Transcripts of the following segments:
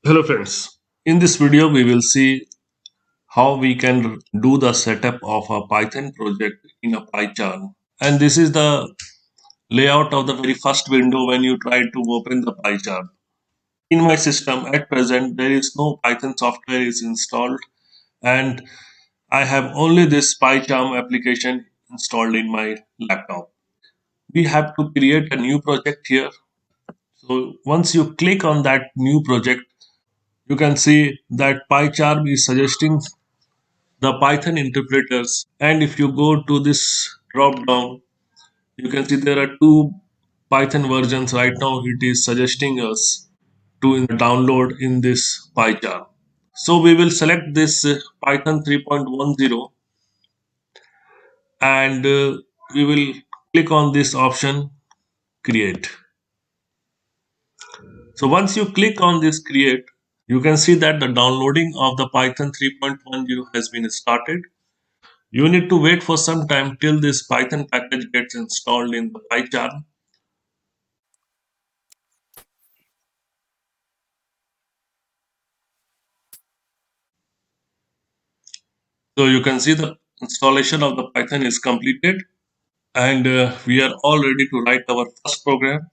Hello friends, in this video we will see how we can do the setup of a Python project in a Pycharm. And this is the layout of the very first window when you try to open the Pycharm. In my system at present there is no Python software is installed, and I have only this Pycharm application installed in my laptop. We have to create a new project here. So once you click on that new project, you can see that Pycharm is suggesting the Python interpreters. And if you go to this drop down, you can see there are two Python versions right now. It is suggesting us to download in this Pycharm. So we will select this Python 3.10, and we will click on this option create. So once you click on this create, you can see that the downloading of the Python 3.10 has been started. You need to wait for some time till this Python package gets installed in the PyCharm. So you can see the installation of the Python is completed, and we are all ready to write our first program.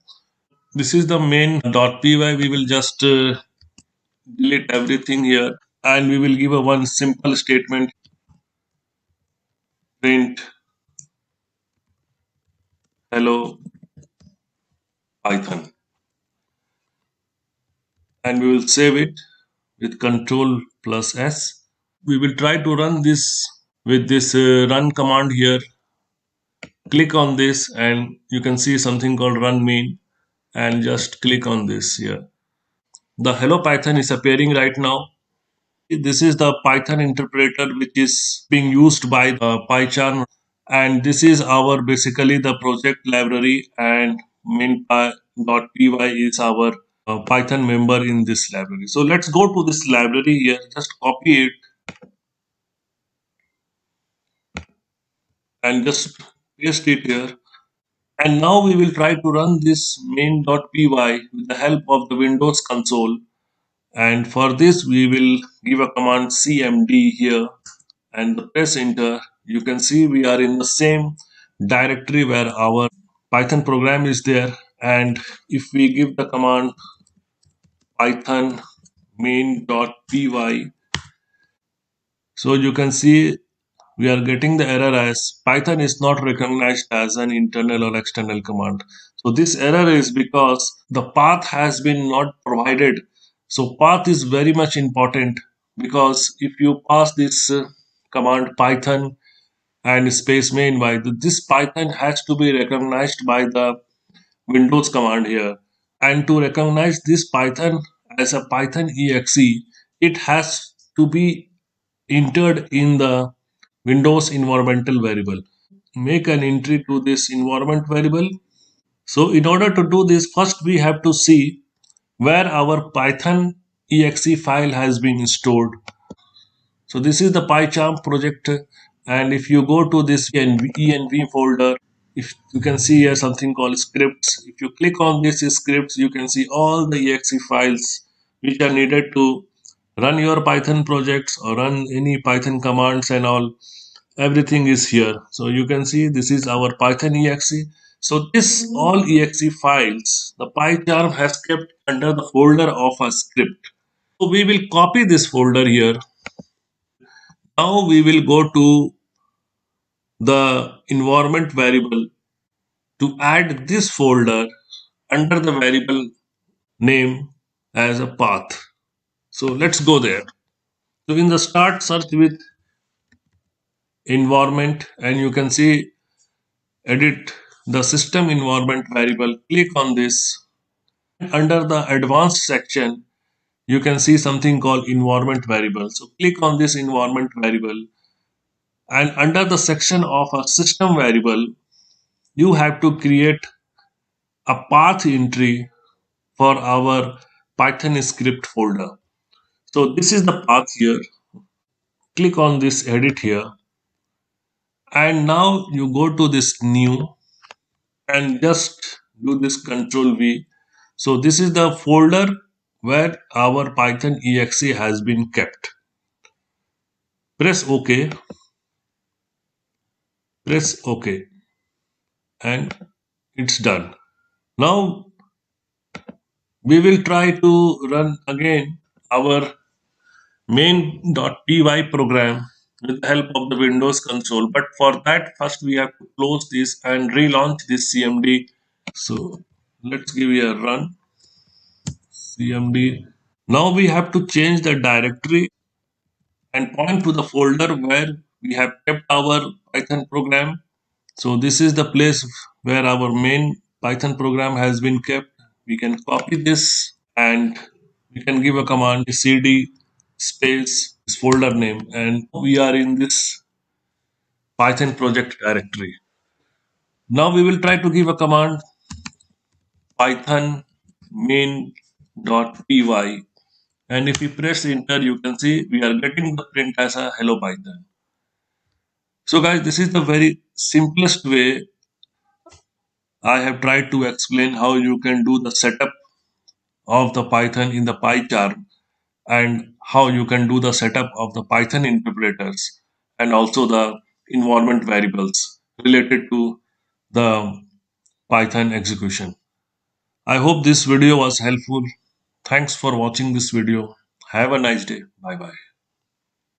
This is the main.py. We will just delete everything here, and we will give a one simple statement: print hello Python, and we will save it with Control plus S. We will try to run this with this run command here. Click on this and you can see something called run main, and just click on this here. The hello Python is appearing right now. This is the Python interpreter which is being used by PyCharm, and this is our basically the project library, and main.py is our Python member in this library. So let's go to this library here, just copy it and just paste it here. And now we will try to run this main.py with the help of the Windows console. And for this, we will give a command cmd here and press enter. You can see we are in the same directory where our Python program is there. And if we give the command python main.py, so you can see we are getting the error as Python is not recognized as an internal or external command. So this error is because the path has been not provided. So path is very much important, because if you pass this command Python and space main by this Python has to be recognized by the Windows command here. And to recognize this Python as a Python exe, it has to be entered in the Windows environmental variable. Make an entry to this environment variable. So in order to do this, first we have to see where our Python exe file has been stored. So this is the PyCharm project, and if you go to this env folder, if you can see here something called scripts. If you click on this scripts, you can see all the exe files which are needed to run your Python projects or run any Python commands and all. Everything is here. So you can see this is our Python exe. So this all exe files the PyCharm has kept under the folder of a script. So we will copy this folder here. Now we will go to the environment variable to add this folder under the variable name as a path. So let's go there. So in the start, search with environment, and you can see edit the system environment variable. Click on this. Under the advanced section, you can see something called environment variable. So click on this environment variable, and under the section of a system variable, you have to create a path entry for our Python script folder. So this is the path here. Click on this edit here, and now you go to this new and just do this Control V. So this is the folder where our Python exe has been kept. Press OK, press OK, and it's done. Now we will try to run again our main.py program with the help of the Windows console. But for that, first we have to close this and relaunch this CMD. So let's give it a run. CMD. Now we have to change the directory and point to the folder where we have kept our Python program. So this is the place where our main Python program has been kept. We can copy this and we can give a command cd space this folder name, and we are in this Python project directory. Now we will try to give a command python main.py, and if we press enter you can see we are getting the print as a hello Python. So guys, this is the very simplest way I have tried to explain how you can do the setup of the Python in the Pycharm, and how you can do the setup of the Python interpreters and also the environment variables related to the Python execution. I hope this video was helpful. Thanks for watching this video. Have a nice day. Bye bye.